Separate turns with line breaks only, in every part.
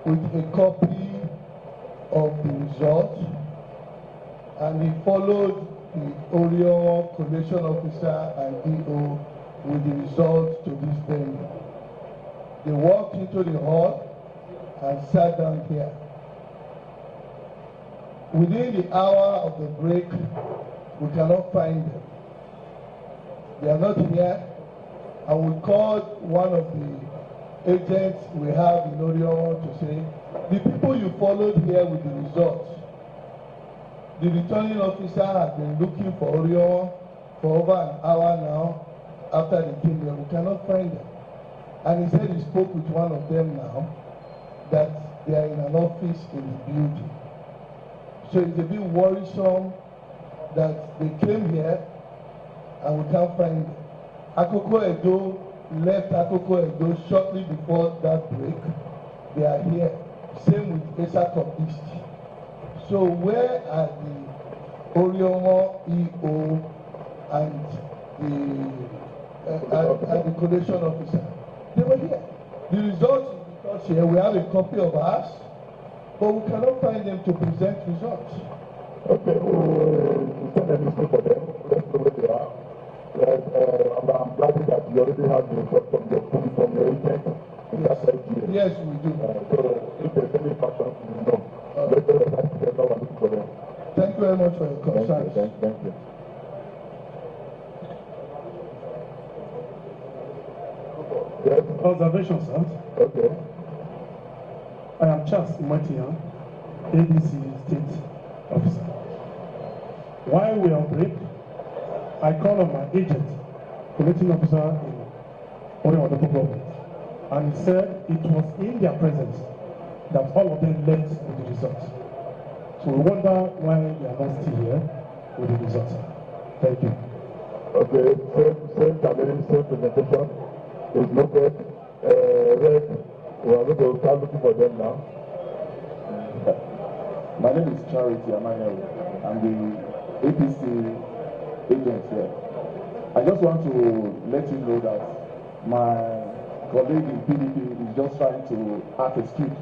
with a copy of the result, and he followed the Orion collation officer and DO with the result to this venue. They walked into the hall and sat down here. Within the hour of the break, we cannot find them. They are not here. I will call one of the agents we have in Orion to say, the people you followed here with the results, the returning officer has been looking for Orion for over an hour now after they came here. We cannot find them. And he said he spoke with one of them now that they are in an office in the building. So it's a bit worrisome that they came here and we can't find them. Akoko Edo left Akoko Edo shortly before that break. They are here. Same with Esakop East. So where are the Oriomo EO and the collation officer? They were here. The result is because here we have a copy of ours, but we cannot find them to present results.
Okay, we'll send a list for them. Let's know where they are. I'm glad that you already have the result from your agent in that SGA.
Yes, we do.
So if there's any questions, you know, let's go ahead and look for them.
Thank you very much for your concern.
Thank you. Yes.
Observation, sir.
Okay.
I am Charles Imatian, ADC State Officer. While we are on break, I call on my agent, collecting officer in Orion local government, and he said it was in their presence that all of them left with the results. So we wonder why they are not still here with the results. Thank you.
Okay, same presentation is noted. Red, we are going to start looking for them now.
My name is Charity Amanyel. I'm the APC agent here. I just want to let you know that my colleague in PDP is just trying to act excuse.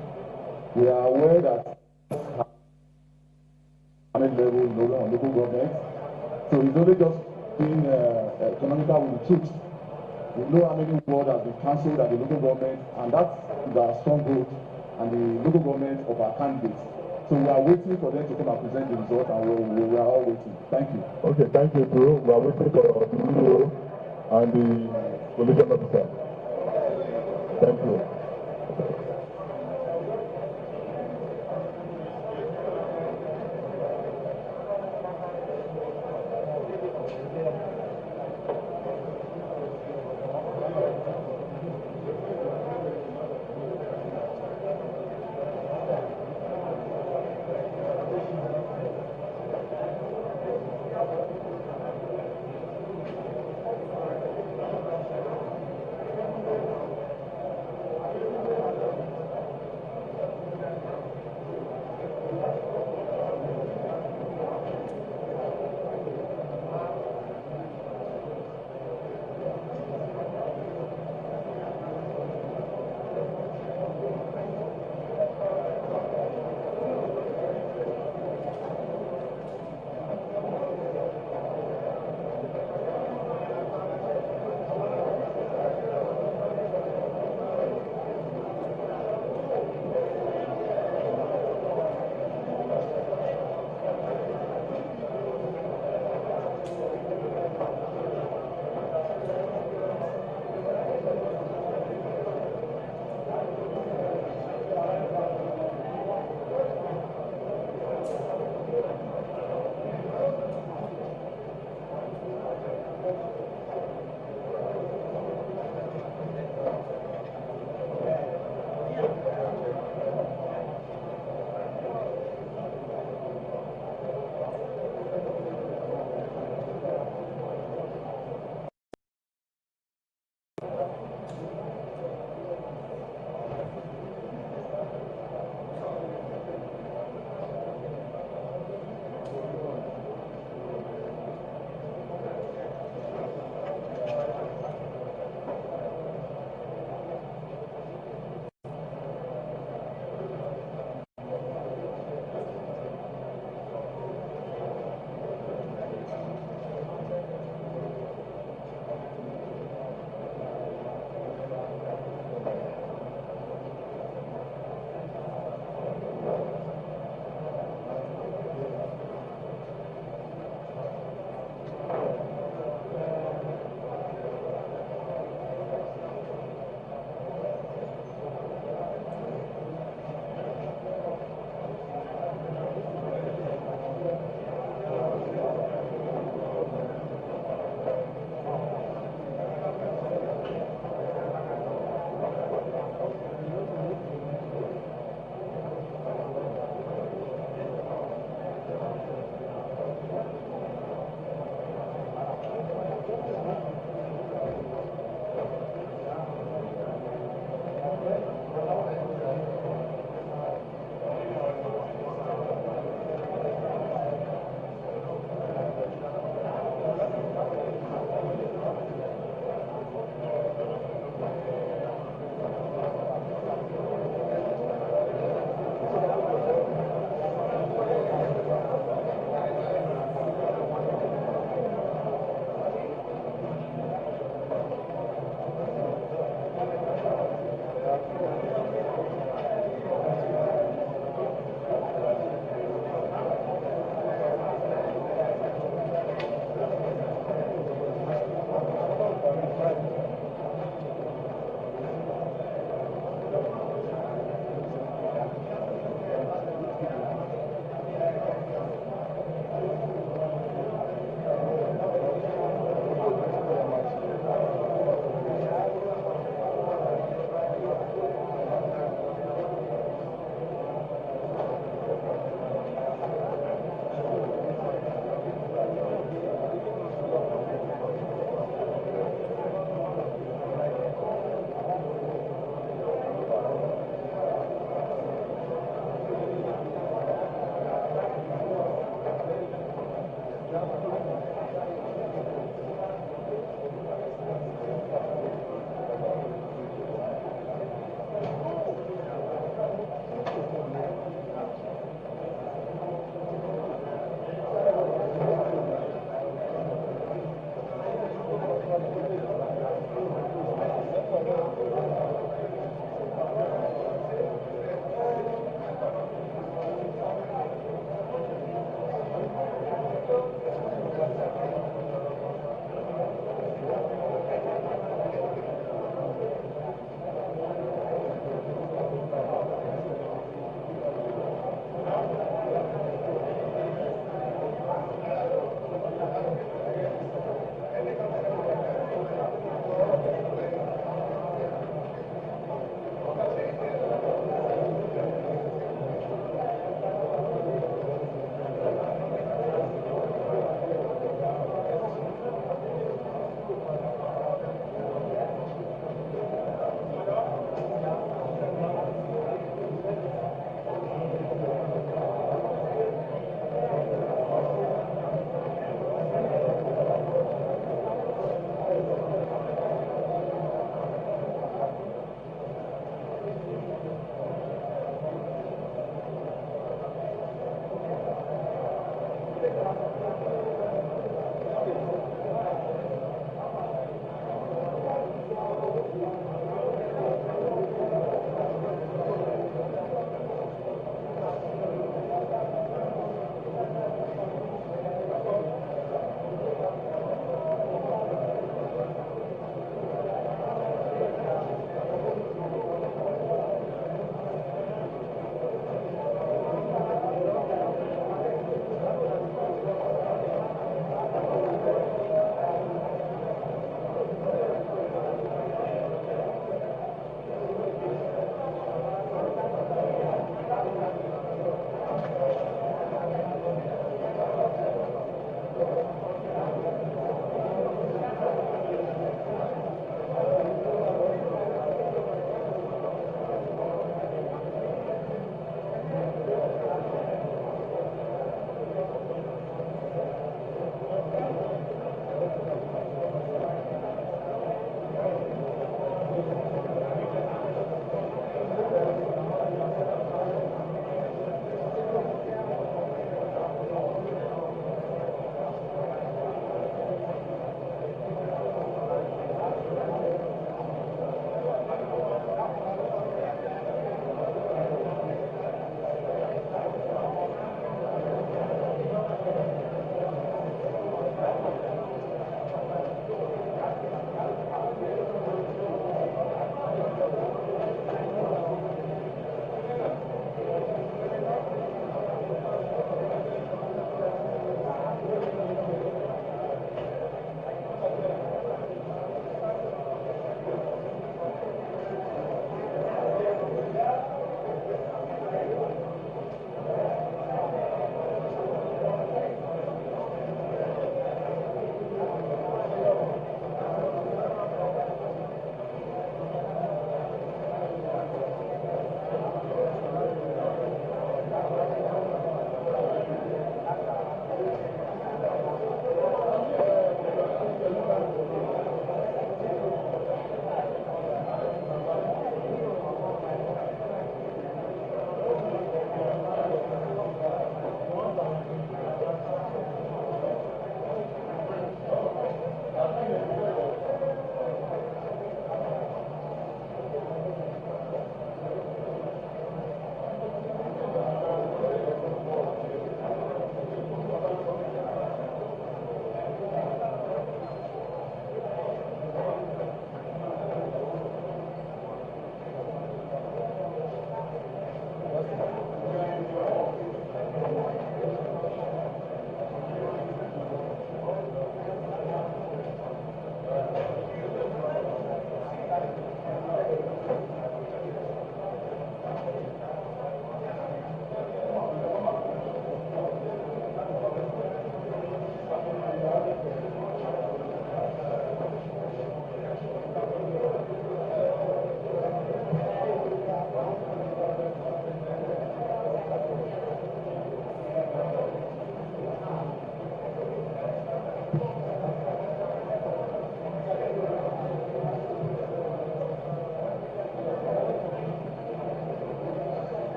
We are aware that level on local government, so it's only just being economical with the truth. We know how many words have been cancelled at the local government, and that is our stronghold and the local government of our candidates. So we are waiting for them to come and present the result, and we are all waiting. Thank you.
Okay, thank you too. We are waiting for the video and the collation officer. Thank you.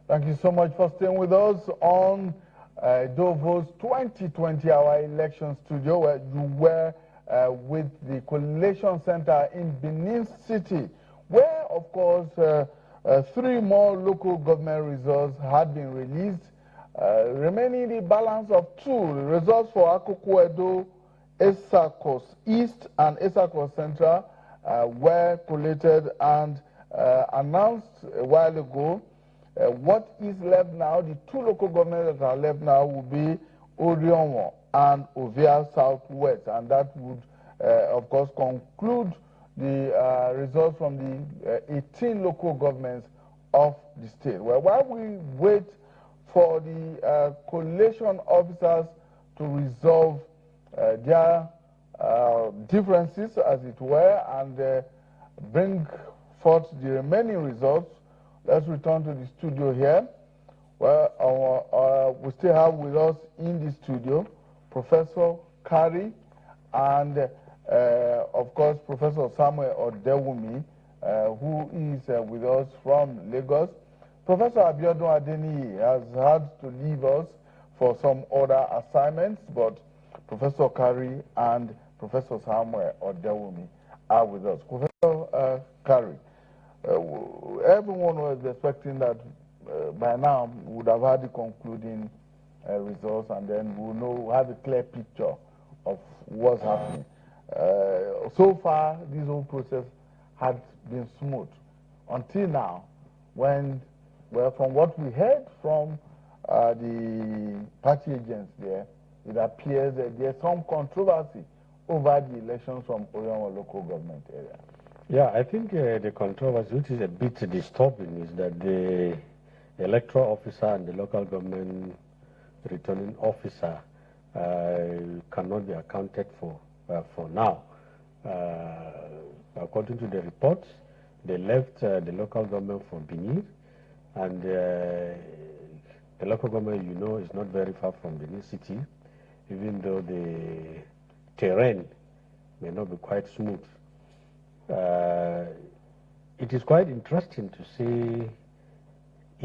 Thank you so much for staying with us on Dovo's 2020 our election studio, where you were with the Collation Center in Benin City, where, of course, 3 more local government results had been released, remaining the balance of 2. The results for Akoko Edo, Esakos East and Esakos Central were collated and announced a while ago. What is left now, the 2 local governments that are left now will be Orionwo and Ovia Southwest, and that would, of course, conclude the results from the 18 local governments of the state. Well, while we wait for the collation officers to resolve their differences, as it were, and bring forth the remaining results, let's return to the studio here. Well, we still have with us in the studio Professor Kari and, of course, Professor Samuel Odewumi, who is with us from Lagos. Professor Abiodun Adeniyi has had to leave us for some other assignments, but Professor Kari and Professor Samuel Odewumi are with us. Professor Kari, everyone was expecting that by now we would have had the concluding results, and then we'll have a clear picture of what's happening. So far, this whole process had been smooth until now, when, well, from what we heard from the party agents there, it appears that there's some controversy over the elections from Orionwo local government area.
Yeah, I think the controversy, which is a bit disturbing, is that the electoral officer and the local government returning officer cannot be accounted for now. According to the reports, they left the local government for Benin, and the local government, you know, is not very far from Benin City, even though the terrain may not be quite smooth. It is quite interesting to see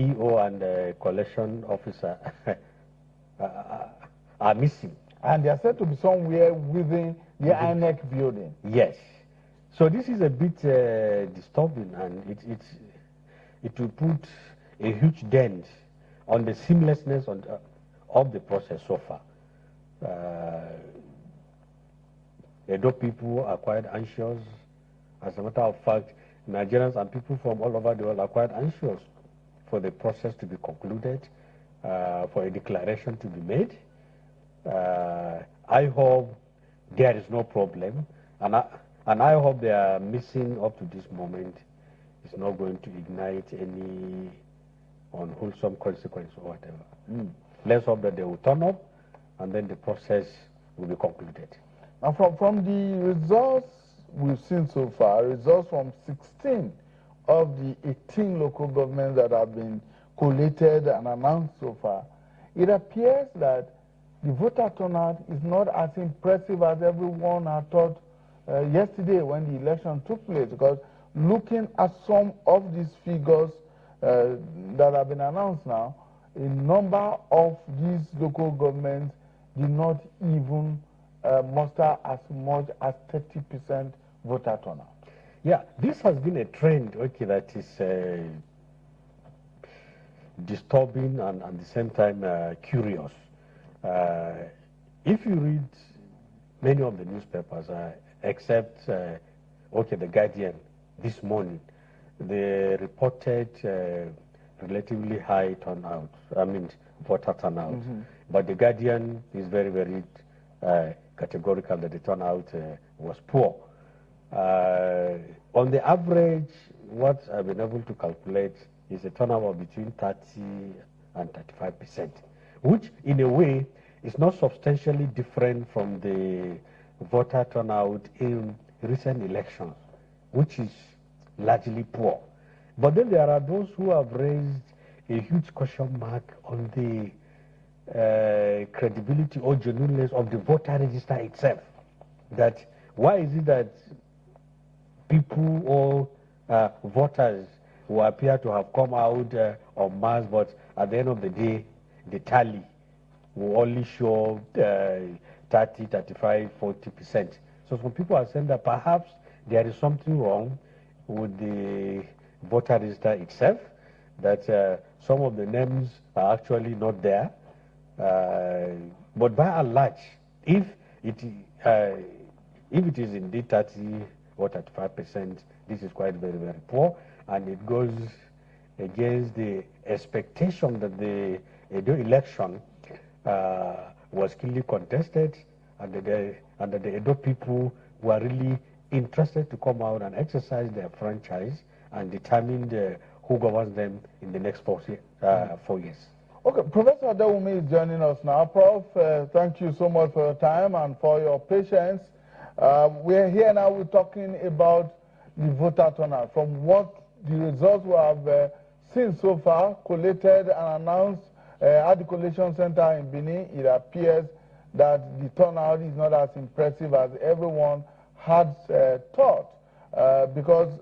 EO and the collection officer are missing.
And they are said to be somewhere within the INEC building.
Yes. So this is a bit disturbing, and it will put a huge dent on the seamlessness of the process so far. Edo people are quite anxious. As a matter of fact, Nigerians and people from all over the world are quite anxious for the process to be concluded, for a declaration to be made. I hope there is no problem, and I hope they are missing up to this moment is not going to ignite any unwholesome consequence or whatever. Let's hope that they will turn up, and then the process will be concluded.
Now, from the results we've seen so far, results from 16 of the 18 local governments that have been collated and announced so far, it appears that the voter turnout is not as impressive as everyone had thought yesterday when the election took place, because looking at some of these figures that have been announced now, a number of these local governments did not even muster as much as 30% voter turnout.
Yeah, this has been a trend, okay, that is disturbing and at the same time curious. If you read many of the newspapers, except, okay, The Guardian this morning, they reported relatively high turnout, voter turnout. But The Guardian is very, very categorical that the turnout was poor. On the average, what I've been able to calculate is a turnout of between 30 and 35%, which in a way is not substantially different from the voter turnout in recent elections, which is largely poor. But then there are those who have raised a huge question mark on the credibility or genuineness of the voter register itself. That why is it that people or voters who appear to have come out en masse, but at the end of the day, the tally will only show 30, 35, 40%. So some people are saying that perhaps there is something wrong with the voter register itself, that some of the names are actually not there. But by and large, if it is indeed 30 or 35%, this is quite very, very poor, and it goes against the expectation that the Edo election was keenly contested, and the Edo people were really interested to come out and exercise their franchise and determine who governs them in the next 4 years.
Okay, Professor Adewumi is joining us now. Prof, thank you so much for your time and for your patience. We're here now, we're talking about the voter turnout. From what the results we have seen so far, collated and announced at the collation center in Benin, it appears that the turnout is not as impressive as everyone had thought. Because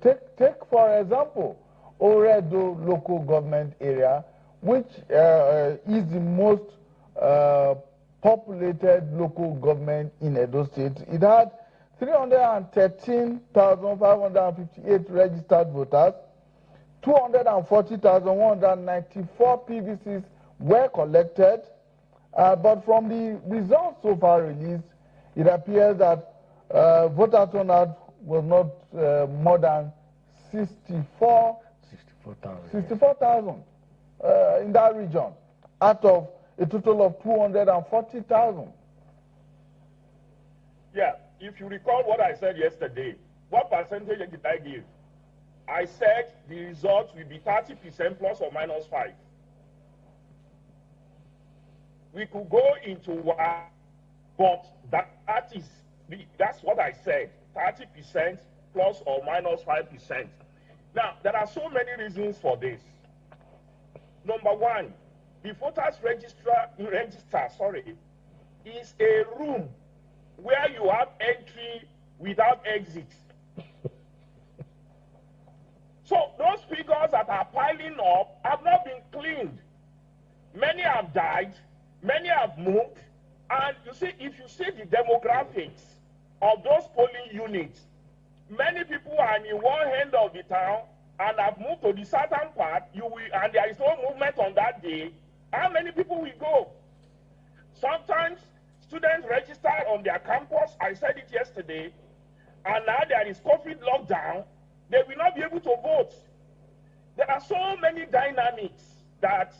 take for example, Oredo local government area, which is the most populated local government in Edo State. It had 313,558 registered voters, 240,194 PVCs were collected, but from the results so far released, it appears that voter turnout was not more than 64,000 in that region, out of a total of 240,000.
Yeah, if you recall what I said yesterday, what percentage did I give? I said the results will be 30% plus or minus 5. We could go into one, but that's what I said, 30% plus or minus 5%. Now, there are so many reasons for this. Number one, the voters register is a room where you have entry without exit. So those figures that are piling up have not been cleaned. Many have died, many have moved, and you see, if you see the demographics of those polling units, many people are in one end of the town and have moved to the southern part, and there is no movement on that day. How many people will go? Sometimes students register on their campus, I said it yesterday, and now there is COVID lockdown, they will not be able to vote. There are so many dynamics that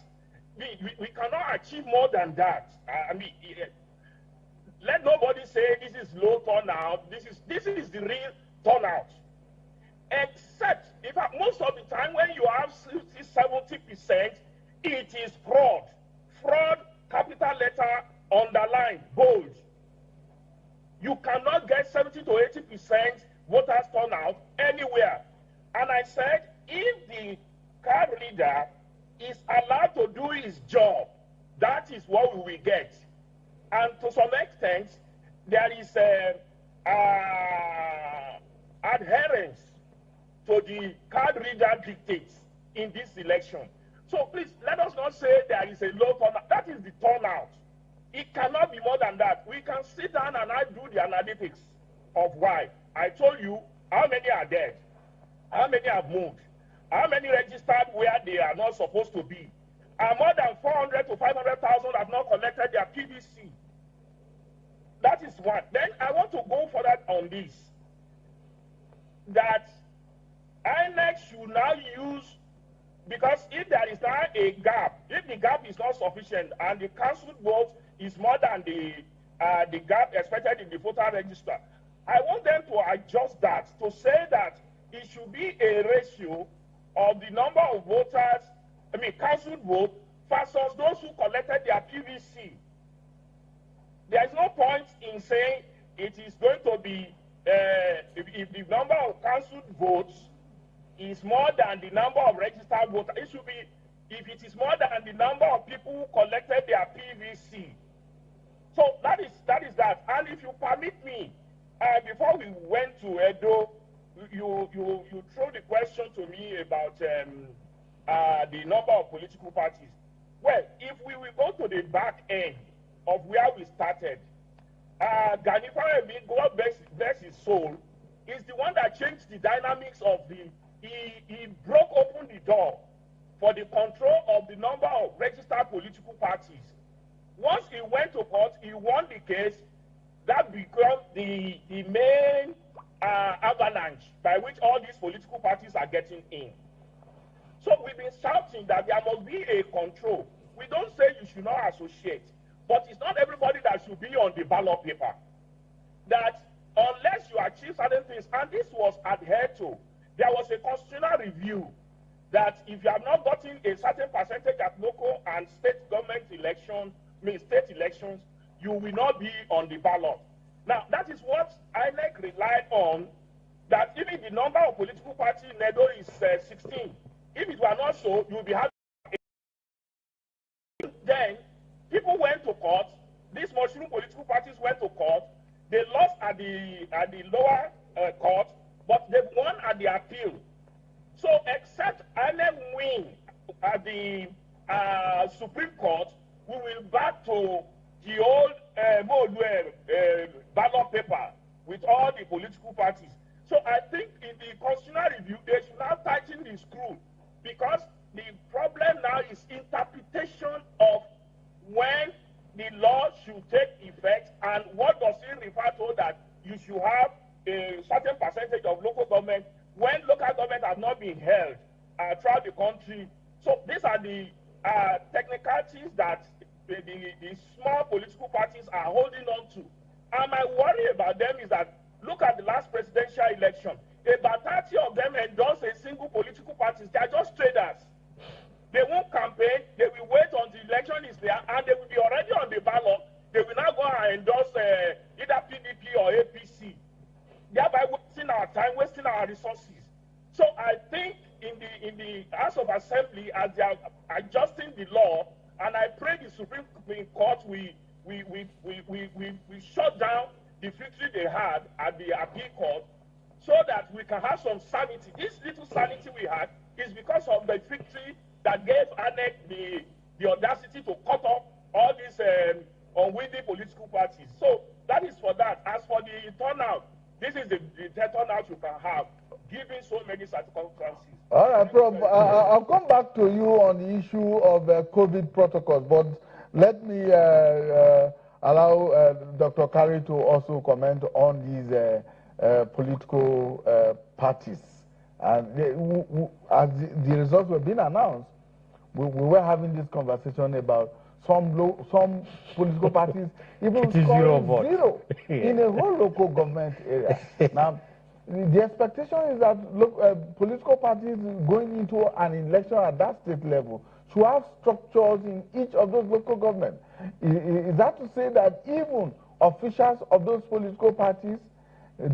we cannot achieve more than that. Let nobody say this is low turnout, this is the real turnout. Except, in fact, most of the time when you have 60-70%, it is fraud. Fraud, capital letter, underline, bold. You cannot get 70 to 80% voters turnout anywhere. And I said, if the card reader is allowed to do his job, that is what we will get. And to some extent, there is adherence to the card reader dictates in this election. So please, let us not say there is a low turnout. That is the turnout. It cannot be more than that. We can sit down and I do the analytics of why. I told you how many are dead, how many have moved, how many registered where they are not supposed to be, and more than 400 to 500,000 have not collected their PVC. That is one. Then I want to go further on this, that INEC should now use, because if there is now a gap, if the gap is not sufficient and the cancelled vote is more than the gap expected in the voter register, I want them to adjust that to say that it should be a ratio of the number of voters, cancelled vote versus those who collected their PVC. There is no point in saying it is going to be, if the number of cancelled votes is more than the number of registered voters, it should be, if it is more than the number of people who collected their PVC. So that is that. And if you permit me, before we went to Edo, you throw the question to me about the number of political parties. Well, if we will go to the back end of where we started, Gani Fawehinmi, God bless his soul, is the one that changed the dynamics of he broke open the door for the control of the number of registered political parties. Once he went to court, he won the case. That became the main avalanche by which all these political parties are getting in. So we've been shouting that there must be a control. We don't say you should not associate, but it's not everybody that should be on the ballot paper. That unless you achieve certain things, and this was adhered to, there was a constitutional review that if you have not gotten a certain percentage at local and state government elections, state elections, you will not be on the ballot. Now, that is what INEC relied on, that even the number of political parties in Edo is 16. If it were not so, you will be having. Then, people went to court. These mushroom political parties went to court. They lost at the lower court, but they won at the appeal. So, except INEC win at the Supreme Court, we will back to the old ballot paper with all the political parties. So I think in the constitutional review, they should now tighten the screw, because the problem now is interpretation of when the law should take effect and what does it refer to, that you should have a certain percentage of local government when local government has not been held throughout the country. So these are the technicalities that the small political parties are holding on to. And my worry about them is that, look at the last presidential election. About 30 of them endorse a single political party. They are just traders. They won't campaign. They will wait until the election is there, and they will be already on the ballot. They will now go and endorse either PDP or APC, thereby wasting our time, wasting our resources. So I think in the House of Assembly, as they are adjusting the law, and I pray the Supreme Court we shut down the victory they had at the appeal court, so that we can have some sanity. This little sanity we had is because of the victory that gave INEC the audacity to cut off all these unwieldy political parties. So that is for that. As for the turnout, this is the turnout you can have, given so many circumstances.
All right, Prof. I'll come back to you on the issue of COVID protocols, but let me allow Dr. Kari to also comment on these political parties. And as the results were being announced, we were having this conversation about some political parties even scoring zero in a whole local government area. Now, the expectation is that political parties going into an election at that state level should have structures in each of those local governments. Is that to say that even officials of those political parties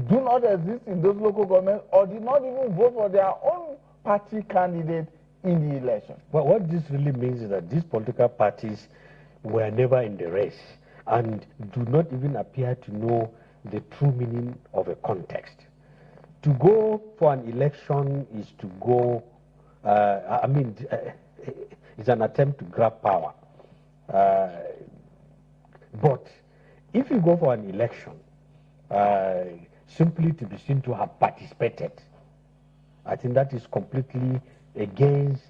do not exist in those local governments, or did not even vote for their own party candidate in the election?
Well, what this really means is that these political parties were never in the race and do not even appear to know the true meaning of a context. To go for an election is to go, it's an attempt to grab power. But if you go for an election simply to be seen to have participated, I think that is completely against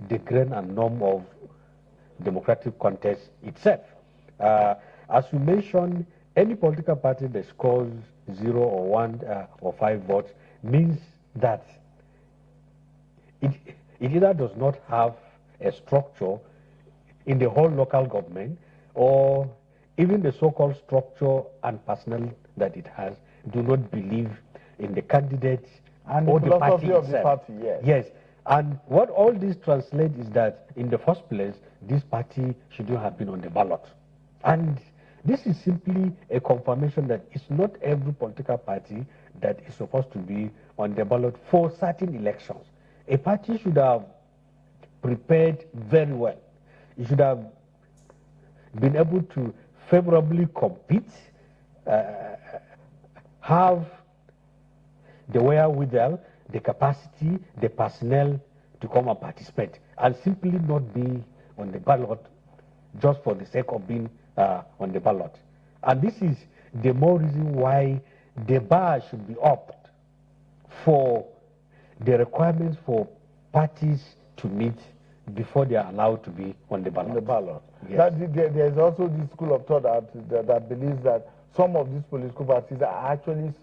the grain and norm of democratic contest itself. As you mentioned, any political party that scores 0 or 1 or 5 votes means that it either does not have a structure in the whole local government, or even the so-called structure and personnel that it has do not believe in the candidate
and
or
the
the party
philosophy of the
itself.
party, yes.
Yes. And what all this translates is that in the first place, this party shouldn't have been on the ballot. And this is simply a confirmation that it's not every political party that is supposed to be on the ballot for certain elections. A party should have prepared very well. It should have been able to favorably compete, have the wherewithal, the capacity, the personnel to come and participate, and simply not be on the ballot just for the sake of being on the ballot. And this is the more reason why the bar should be upped for the requirements for parties to meet before they are allowed to be on the ballot.
On the ballot.
Yes.
There's also this school of thought that believes that some of these political parties are actually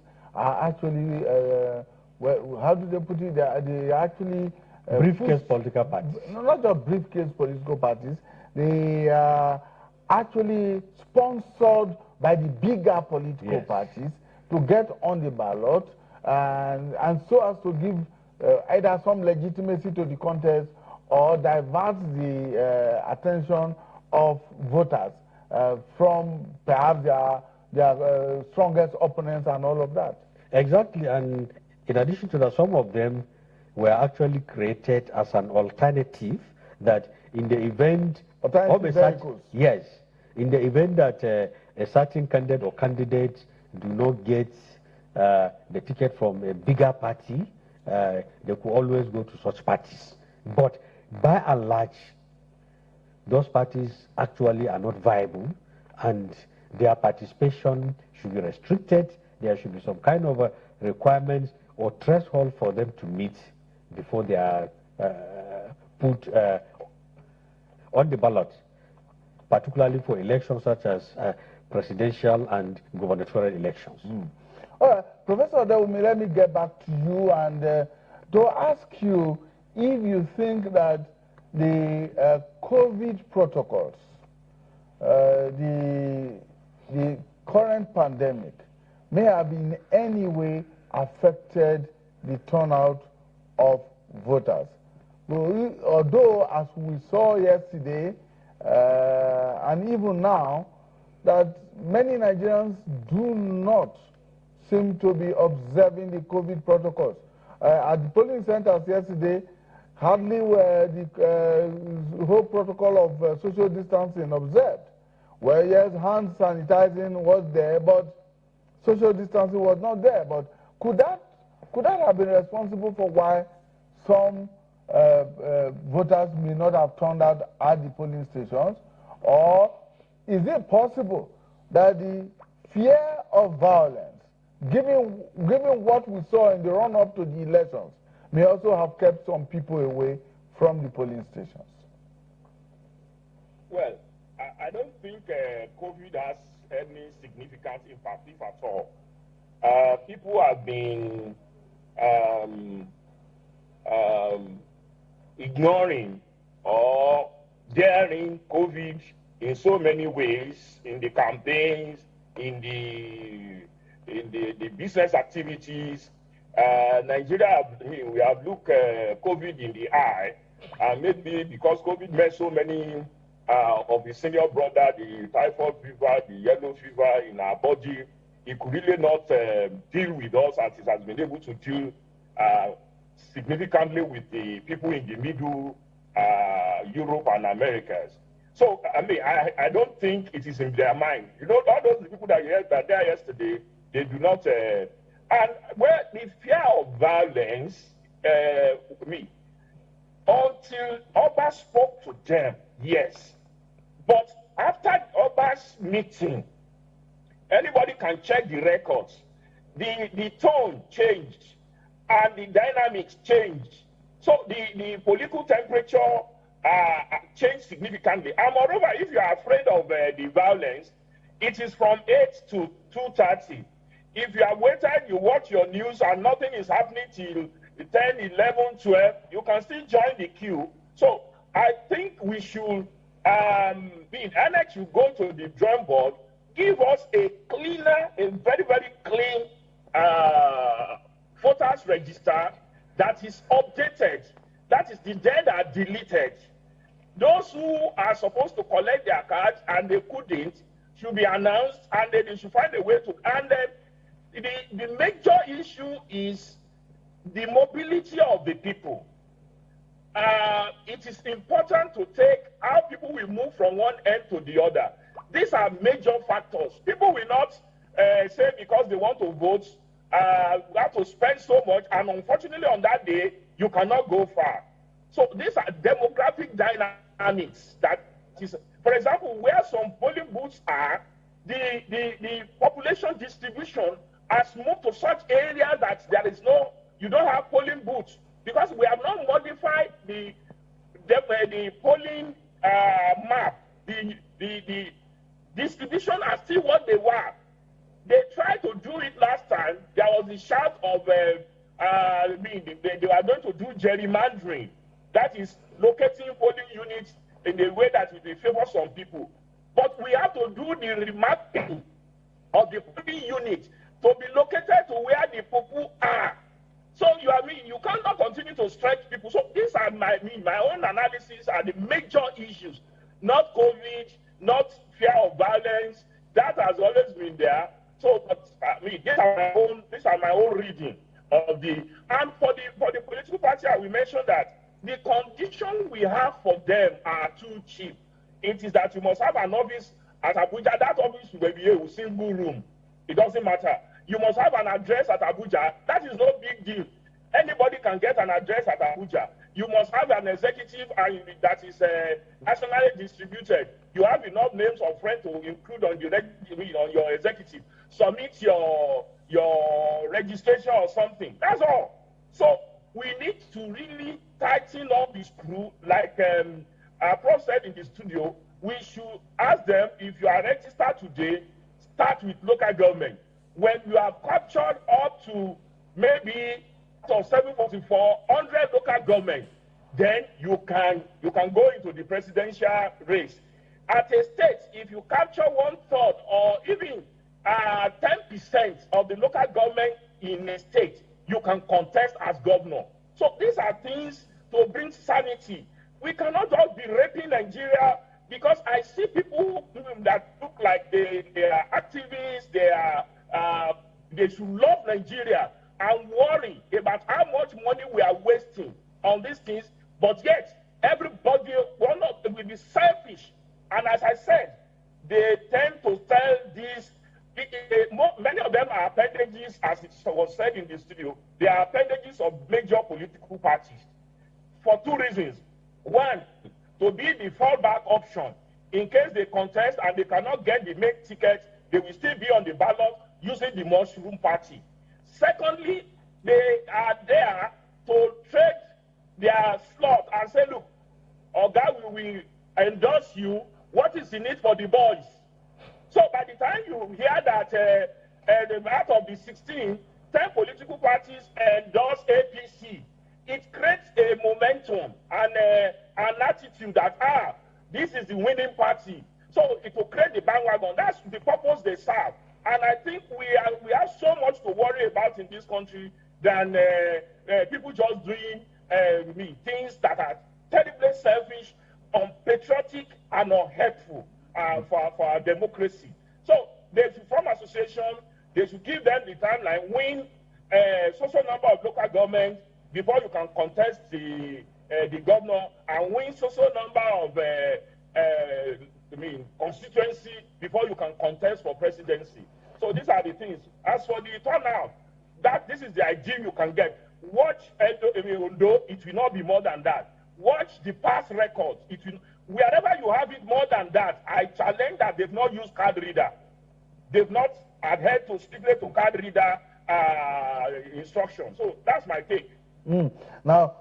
well, how do they put it? They actually
Briefcase political parties.
No, not just briefcase political parties. They are actually sponsored by the bigger political
Yes.
parties to get on the ballot and so as to give either some legitimacy to the contest or divert the attention of voters from perhaps their strongest opponents and all of that.
Exactly, and in addition to that, some of them were actually created as an alternative that in the event
Alternative vehicles.
yes, in the event that a certain candidate or candidates do not get the ticket from a bigger party, they could always go to such parties. But by and large, those parties actually are not viable, and their participation should be restricted. There should be some kind of a requirements or threshold for them to meet before they are put on the ballot, particularly for elections such as presidential and gubernatorial elections.
All right, Professor Odewumi, let me get back to you and to ask you if you think that the COVID protocols, the current pandemic, may have in any way affected the turnout of voters. Although, as we saw yesterday, and even now, that many Nigerians do not seem to be observing the COVID protocols. At the polling centers yesterday, hardly were the whole protocol of social distancing observed. Well, yes, hand sanitizing was there, but social distancing was not there. But could that have been responsible for why some voters may not have turned out at the polling stations? Or is it possible that the fear of violence, given what we saw in the run-up to the elections, may also have kept some people away from the polling stations?
Well, I don't think COVID has any significant impact, if at all. People have been ignoring or daring COVID in so many ways, in the campaigns, in the business activities. Nigeria, we have looked COVID in the eye, and maybe because COVID met so many of his senior brother, the typhoid fever, the yellow fever in our body, he could really not deal with us as he has been able to deal significantly with the people in the middle, Europe and Americas. So, I mean, I don't think it is in their mind. You know, all those people that you heard that there yesterday, they do not, and well, the fear of violence, until Oba spoke to them, yes. But after Oba's meeting, anybody can check the records. The tone changed and the dynamics changed. So the political temperature changed significantly. And moreover, if you are afraid of the violence, it is from 8 to 2:30. If you are waiting, you watch your news and nothing is happening till 10, 11, 12, you can still join the queue. So I think we should, NX should go to the drawing board, give us a cleaner, a very, very clean voters register that is updated. That is, the dead are deleted. Those who are supposed to collect their cards and they couldn't should be announced, and then they should find a way to. And the major issue is the mobility of the people. It is important to take how people will move from one end to the other. These are major factors. People will not say because they want to vote, you have to spend so much, and unfortunately on that day, you cannot go far. So these are demographic dynamics that is, for example, where some polling booths are, the population distribution has moved to such areas that there is no, you don't have polling booths, because we have not modified the polling map. The distribution are still what they were. They tried to do it last time. There was the shout of they were going to do gerrymandering. That is locating polling units in a way that will favor some people. But we have to do the remarking of the polling unit to be located to where the people are. So you cannot continue to stretch people. So these are my own analysis are the major issues, not COVID, not fear of violence. That has always been there. So, but these are my own reading of the. And for the political party, we mentioned that the condition we have for them are too cheap. It is that you must have an office at Abuja. That office will be a single room. It doesn't matter. You must have an address at Abuja. That is no big deal. Anybody can get an address at Abuja. You must have an executive that is nationally distributed. You have enough names of friends to include on your executive. Submit your registration or something. That's all. So we need to really tighten up the screw. Like our prof said in the studio, we should ask them, if you are registered today, start with local government. When you have captured up to maybe 744, 100 local government, then you can go into the presidential race. At a state, if you capture 1/3 or even 10% of the local government in a state, you can contest as governor. So these are things to bring sanity. We cannot just be raping Nigeria, because I see people that look like they are activists, they should love Nigeria and worry about how much money we are wasting on these things, but yet everybody will be selfish. And as I said, they tend to tell this. Many of them are appendages, as it was said in the studio. They are appendages of major political parties for two reasons. One, to be the fallback option. In case they contest and they cannot get the main ticket, they will still be on the ballot using the mushroom party. Secondly, they are there to trade their slot and say, look, Oga, we will endorse you. What is in it for the boys? So by the time you hear that out of the 16, 10 political parties endorse APC, it creates a momentum and an attitude that, this is the winning party. So it will create the bandwagon. That's the purpose they serve. And I think we have so much to worry about in this country than people just doing things that are terribly selfish, unpatriotic, and unhelpful for our democracy. So they should form association. They should give them the timeline, win social number of local governments before you can contest the governor, and win social number of constituency before you can contest for presidency. So these are the things. As for the turnout, this is the ideal you can get. Watch Ondo, it will not be more than that. Watch the past records. Wherever you have it more than that, I challenge that they've not used card reader. They've not adhered to strictly to card reader instructions. So that's my take.
Now,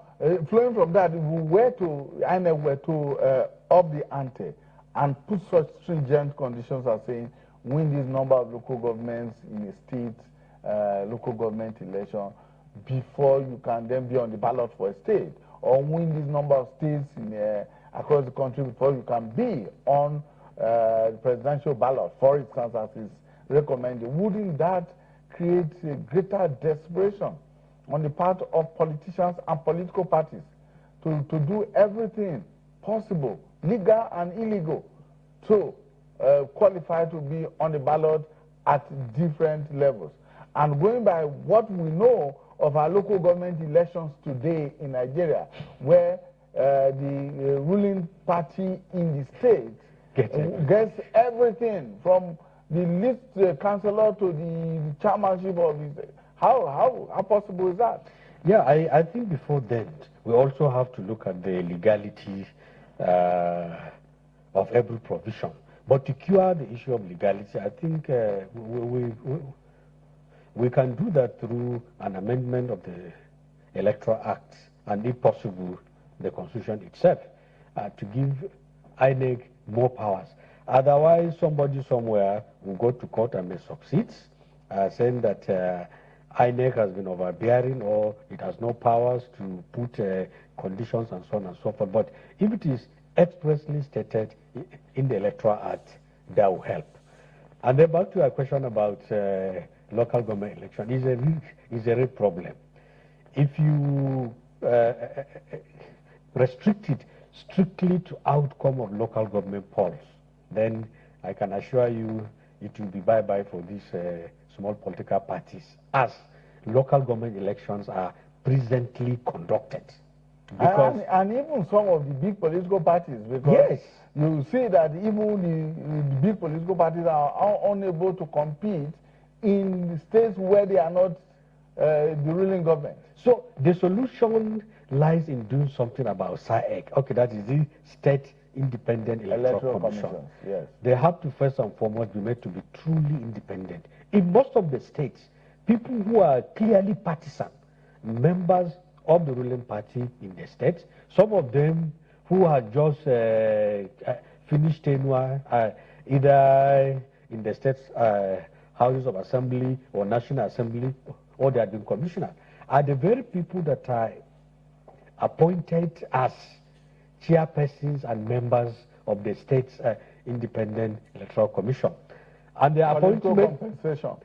flowing from that, INEC were to up the ante and put such stringent conditions as saying, win this number of local governments in a state, local government election, before you can then be on the ballot for a state, or win this number of states across the country before you can be on the presidential ballot, for instance, as is recommended. Wouldn't that create a greater desperation on the part of politicians and political parties to do everything possible, legal and illegal, to qualify to be on the ballot at different levels? And going by what we know of our local government elections today in Nigeria, where the ruling party in the state gets everything from the list councillor to the chairmanship of the How possible is that?
Yeah, I think before then, we also have to look at the legality of every provision. But to cure the issue of legality, I think we can do that through an amendment of the Electoral Act, and if possible, the Constitution itself, to give INEC more powers. Otherwise, somebody somewhere will go to court and may succeed, saying that INEC has been overbearing or it has no powers to put conditions and so on and so forth. But if it is expressly stated in the Electoral Act, that will help. And then back to your question about local government election, is a real problem. If you restrict it strictly to outcome of local government polls, then I can assure you it will be bye-bye for these small political parties, as local government elections are presently conducted.
And even some of the big political parties, because
yes,
you see that even the big political parties are unable to compete in the states where they are not the ruling government.
So the solution lies in doing something about SAEC. Okay, that is the State Independent Electoral Commission.
Yes.
They have to first and foremost be made to be truly independent. In most of the states, people who are clearly partisan, members of the ruling party in the states, some of them who have just finished tenure, either in the states houses of assembly or national assembly, or they have been commissioners, are the very people that are appointed as chairpersons and members of the state's independent electoral commission. And the appointment
compensation.